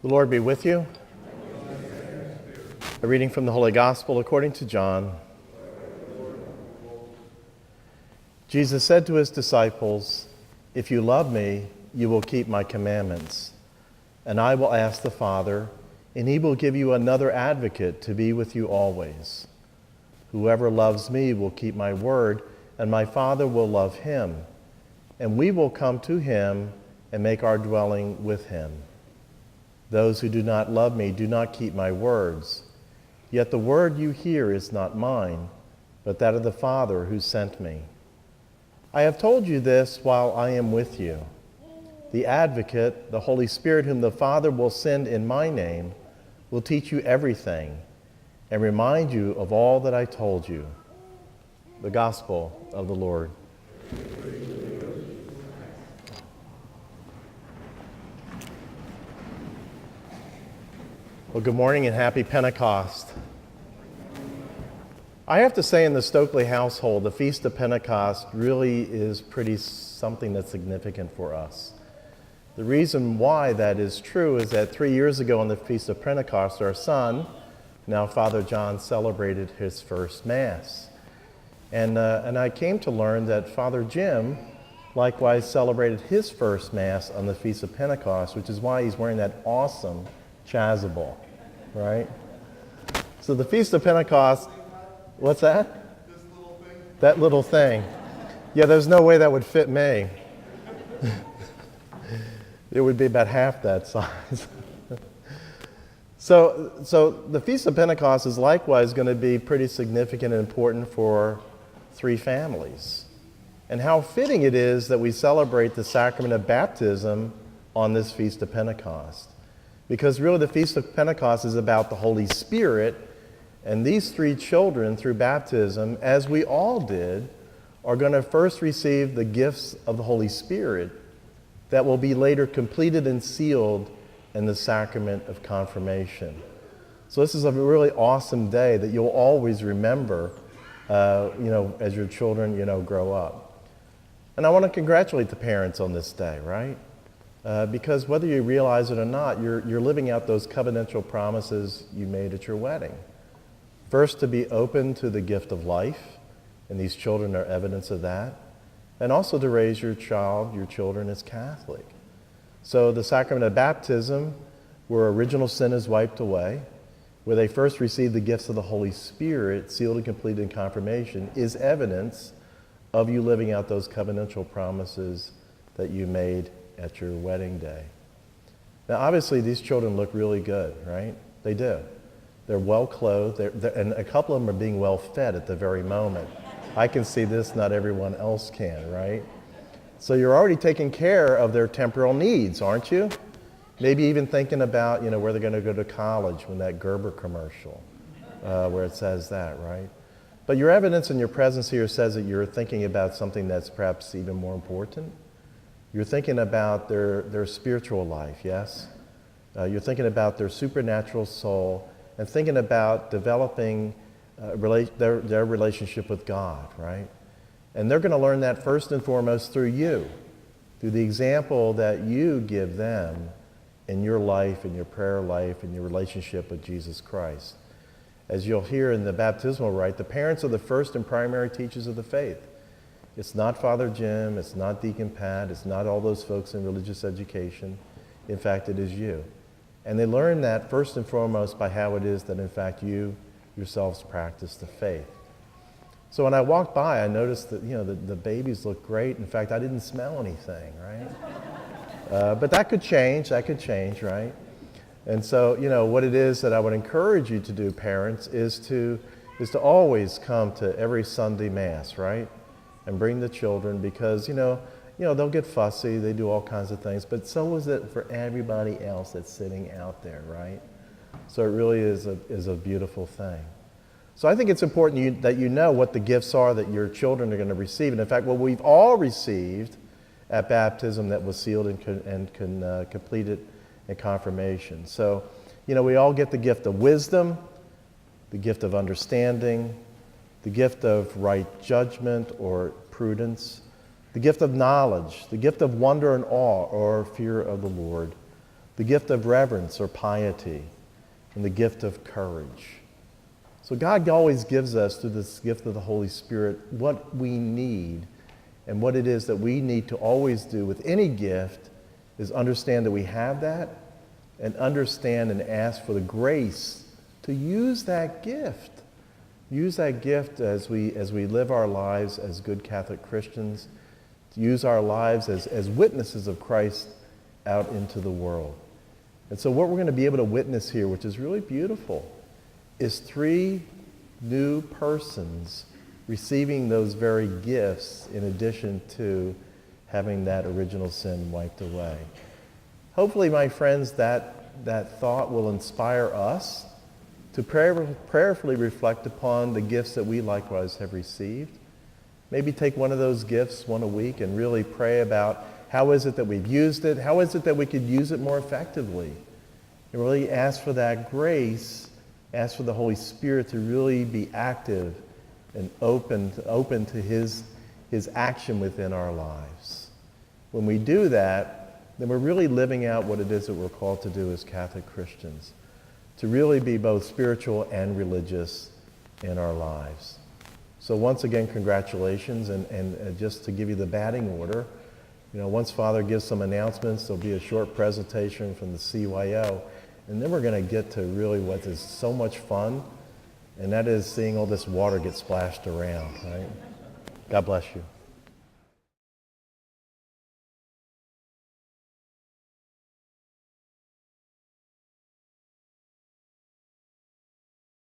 The Lord be with you. A reading from the Holy Gospel according to John. Jesus said to his disciples, "If you love me, you will keep my commandments. And I will ask the Father, and he will give you another advocate to be with you always. Whoever loves me will keep my word, and my Father will love him. And we will come to him and make our dwelling with him. Those who do not love me do not keep my words. Yet the word you hear is not mine, but that of the Father who sent me. I have told you this while I am with you. The Advocate, the Holy Spirit, whom the Father will send in my name, will teach you everything and remind you of all that I told you." The Gospel of the Lord. Well, good morning and happy Pentecost. I have to say, in the Stokely household, the Feast of Pentecost really is something that's significant for us. The reason why that is true is that 3 years ago on the Feast of Pentecost, our son, now Father John, celebrated his first Mass. And I came to learn that Father Jim likewise celebrated his first Mass on the Feast of Pentecost, which is why he's wearing that awesome chasuble, right? So the Feast of Pentecost, what's that? This little thing? That little thing. Yeah, there's no way that would fit me. It would be about half that size. So the Feast of Pentecost is likewise going to be pretty significant and important for three families. And how fitting it is that we celebrate the sacrament of baptism on this Feast of Pentecost. Because really the Feast of Pentecost is about the Holy Spirit, and these three children, through baptism, as we all did, are going to first receive the gifts of the Holy Spirit that will be later completed and sealed in the sacrament of confirmation. So this is a really awesome day that you'll always remember, as your children, grow up. And I want to congratulate the parents on this day, right? Because whether you realize it or not, you're living out those covenantal promises you made at your wedding. First, to be open to the gift of life, and these children are evidence of that. And also to raise your children as Catholic. So the sacrament of baptism, where original sin is wiped away, where they first receive the gifts of the Holy Spirit, sealed and completed in confirmation, is evidence of you living out those covenantal promises that you made at your wedding day. Now, obviously, these children look really good, right? They do. They're well clothed, and a couple of them are being well fed at the very moment. I can see this, not everyone else can, right? So you're already taking care of their temporal needs, aren't you? Maybe even thinking about, where they're going to go to college when that Gerber commercial, where it says that, right? But your evidence and your presence here says that you're thinking about something that's perhaps even more important. You're thinking about their spiritual life, yes? You're thinking about their supernatural soul and thinking about developing their relationship with God, right? And they're going to learn that first and foremost through you, through the example that you give them in your life, in your prayer life, in your relationship with Jesus Christ. As you'll hear in the baptismal rite, the parents are the first and primary teachers of the faith. It's not Father Jim, it's not Deacon Pat, it's not all those folks in religious education. In fact, it is you. And they learn that first and foremost by how it is that, in fact, you yourselves practice the faith. So when I walked by, I noticed that, the babies look great. In fact, I didn't smell anything, right? But that could change, right? And so, what it is that I would encourage you to do, parents, is to always come to every Sunday Mass, right? And bring the children because, they'll get fussy, they do all kinds of things, but so is it for everybody else that's sitting out there, right? So it really is a beautiful thing. So I think it's important that you know what the gifts are that your children are going to receive. And in fact, what we've all received at baptism that was sealed and completed in confirmation. So, we all get the gift of wisdom, the gift of understanding, the gift of right judgment or prudence, the gift of knowledge, the gift of wonder and awe or fear of the Lord, the gift of reverence or piety, and the gift of courage. So God always gives us, through this gift of the Holy Spirit, what we need, and what it is that we need to always do with any gift is understand that we have that, and understand and ask for the grace to use that gift. Use that gift as we live our lives as good Catholic Christians, to use our lives as witnesses of Christ out into the world. And so what we're going to be able to witness here, which is really beautiful, is 3 new persons receiving those very gifts in addition to having that original sin wiped away. Hopefully, my friends, that thought will inspire us to prayerfully reflect upon the gifts that we likewise have received. Maybe take one of those gifts one a week and really pray about how is it that we've used it, how is it that we could use it more effectively, and really ask for that grace, ask for the Holy Spirit to really be active and open to his action within our lives. When we do that, then we're really living out what it is that we're called to do as Catholic Christians, to really be both spiritual and religious in our lives. So once again, congratulations, and just to give you the batting order, once Father gives some announcements, there'll be a short presentation from the CYO, and then we're going to get to really what is so much fun, and that is seeing all this water get splashed around, right? God bless you.